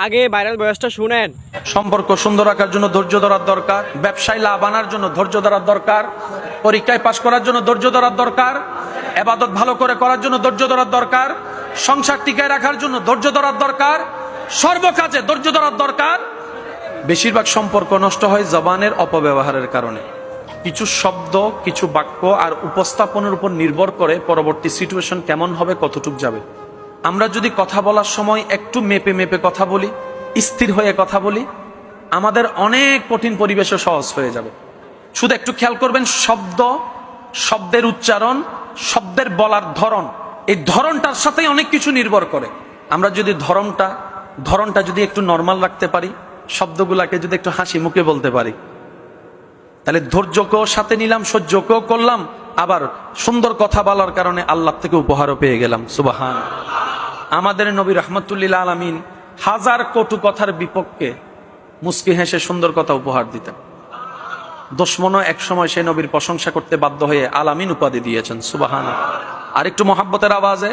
আগে ভাইরাল বয়সটা শুনেন। সম্পর্ক সুন্দর রাখার জন্য ধৈর্য ধরার দরকার, ব্যবসায় লাভ আনার জন্য ধৈর্য ধরার দরকার, পরীক্ষায় পাশ করার জন্য ধৈর্য ধরার দরকার, ইবাদত ভালো করে করার জন্য ধৈর্য ধরার দরকার, সংসার টিকায় রাখার জন্য ধৈর্য ধরার দরকার, সর্বকাজে ধৈর্য ধরার দরকার। বেশিরভাগ সম্পর্ক নষ্ট হয় জবানের অপব্যবহারের কারণে। কিছু শব্দ, কিছু বাক্য আর উপস্থাপনের উপর নির্ভর করে পরবর্তী সিচুয়েশন কেমন হবে, কতটুক যাবে। আমরা যদি কথা বলার সময় একটু মেপে মেপে কথা বলি, স্থির হয়ে কথা বলি, আমাদের অনেক কঠিন পরিবেশও সহজ হয়ে যাবে। শুধু একটু খেয়াল করবেন, শব্দ, শব্দের উচ্চারণ, শব্দের বলার ধরন, এই ধরনটার সাথেই অনেক কিছু নির্ভর করে। আমরা যদি ধরনটা যদি একটু নর্মাল রাখতে পারি, শব্দগুলাকে যদি একটু হাসি মুখে বলতে পারি, তাহলে ধৈর্যকেও সাথে নিলাম, সহ্যকেও করলাম, আবার সুন্দর কথা বলার কারণে আল্লাহ থেকে উপহারও পেয়ে গেলাম। সুবহান। আমাদের নবী রাহমাতুল্লিল আলামিন হাজার কটু কথার বিপক্ষে মুস্কি হেসে সুন্দর কথা উপহার দিতেন। দুশমনও এক সময় সেই নবীর প্রশংসা করতে বাধ্য হয়ে আলামিন উপাধি দিয়েছেন। সুবহান। আর একটু মহাব্বতের আওয়াজে